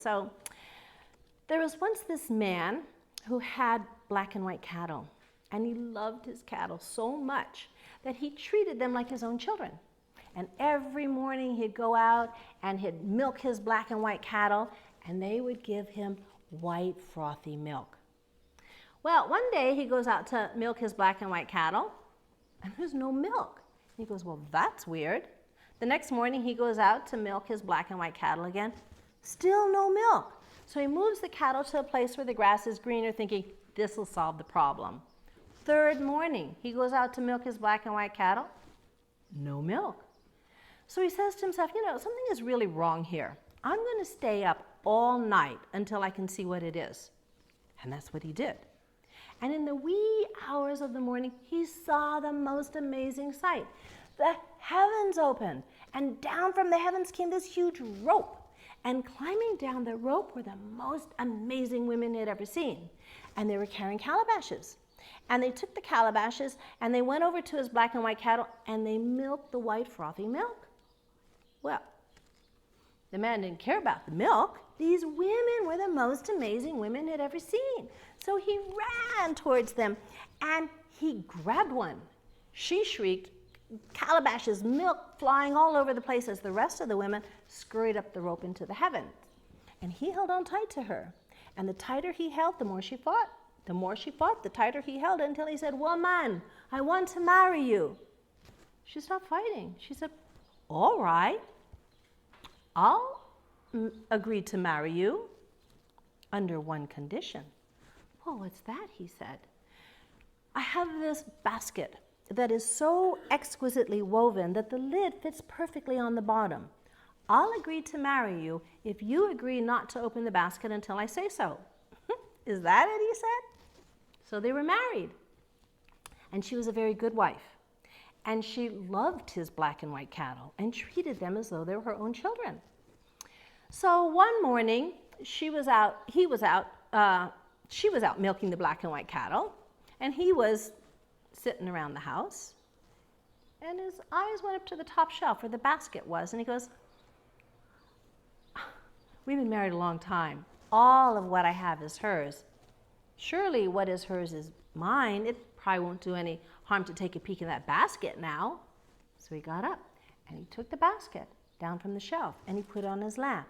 So there was once this man who had black and white cattle, and he loved his cattle so much that he treated them like his own children. And every morning he'd go out and he'd milk his black and white cattle, and they would give him white frothy milk. Well, one day he goes out to milk his black and white cattle, and there's no milk. He goes, well, that's weird. The next morning he goes out to milk his black and white cattle again, still no milk. So he moves the cattle to a place where the grass is greener, thinking this will solve the problem. Third morning he goes out to milk his black and white cattle, no milk. So he says to himself, something is really wrong here. I'm going to stay up all night until I can see what it is. And that's what he did. And in the wee hours of the morning, he saw the most amazing sight. The heavens opened, and down from the heavens came this huge rope. And climbing down the rope were the most amazing women he had ever seen. And they were carrying calabashes. And they took the calabashes, and they went over to his black and white cattle, and they milked the white frothy milk. Well, the man didn't care about the milk. These women were the most amazing women he'd ever seen. So he ran towards them, and he grabbed one. She shrieked, calabashes, milk flying all over the place as the rest of the women scurried up the rope into the heavens. And he held on tight to her. And the tighter he held, the more she fought. The more she fought, the tighter he held it, until he said, woman, I want to marry you. She stopped fighting. She said, all right, I'll agree to marry you under one condition. Well, what's that? He said. I have this basket that is so exquisitely woven that the lid fits perfectly on the bottom. I'll agree to marry you if you agree not to open the basket until I say so. Is that it? He said. So they were married. And she was a very good wife. And she loved his black and white cattle and treated them as though they were her own children. So one morning, she was out milking the black and white cattle, and he was sitting around the house, and his eyes went up to the top shelf where the basket was, and he goes, we've been married a long time. All of what I have is hers. Surely what is hers is mine. It probably won't do any harm to take a peek in that basket now. So he got up, and he took the basket down from the shelf, and he put it on his lap.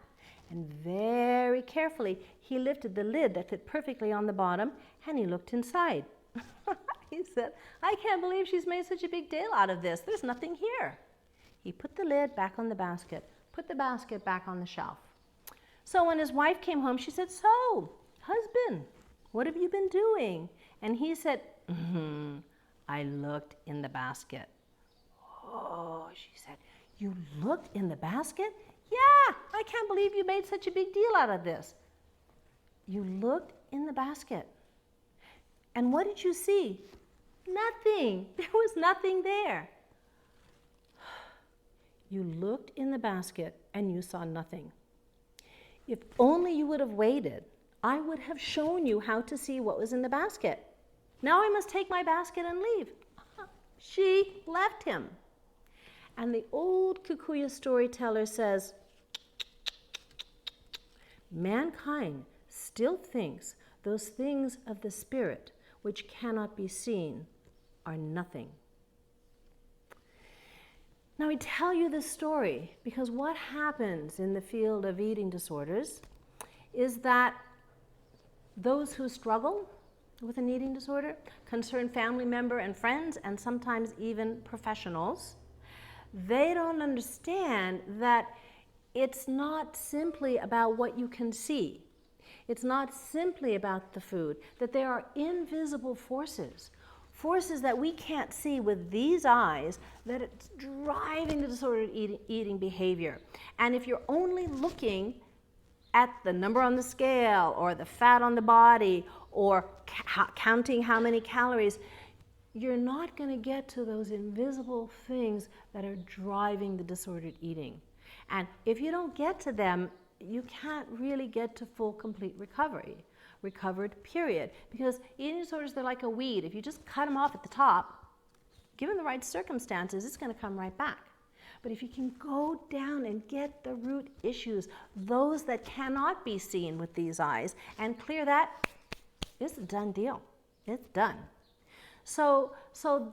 And very carefully, he lifted the lid that fit perfectly on the bottom, and he looked inside. He said, I can't believe she's made such a big deal out of this. There's nothing here. He put the lid back on the basket, put the basket back on the shelf. So when his wife came home, she said, so, husband, what have you been doing? And he said, I looked in the basket. Oh, she said, you looked in the basket? Yeah, I can't believe you made such a big deal out of this. You looked in the basket. And what did you see? Nothing. There was nothing there. You looked in the basket and you saw nothing. If only you would have waited, I would have shown you how to see what was in the basket. Now I must take my basket and leave. She left him. And the old Kikuyu storyteller says, mankind still thinks those things of the spirit which cannot be seen are nothing. Now I tell you this story because what happens in the field of eating disorders is that those who struggle with an eating disorder, concerned family member and friends, and sometimes even professionals, they don't understand that it's not simply about what you can see. It's not simply about the food, that there are invisible forces, forces that we can't see with these eyes, that it's driving the disordered eating behavior. And if you're only looking at the number on the scale or the fat on the body or counting how many calories, you're not going to get to those invisible things that are driving the disordered eating. And if you don't get to them, you can't really get to full, complete recovered period. Because eating disorders, they're like a weed. If you just cut them off at the top, given the right circumstances, it's going to come right back. But if you can go down and get the root issues, those that cannot be seen with these eyes, and clear that, it's a done deal. It's done. So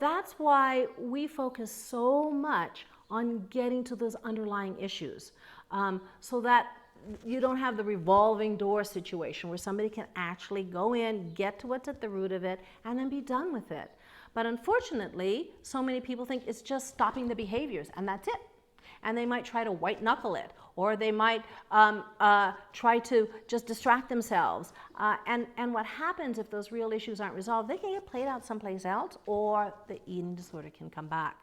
that's why we focus so much on getting to those underlying issues, so that you don't have the revolving door situation where somebody can actually go in, get to what's at the root of it, and then be done with it. But unfortunately, so many people think it's just stopping the behaviors and that's it. And they might try to white knuckle it, or they might try to just distract themselves. And what happens if those real issues aren't resolved, they can get played out someplace else, or the eating disorder can come back.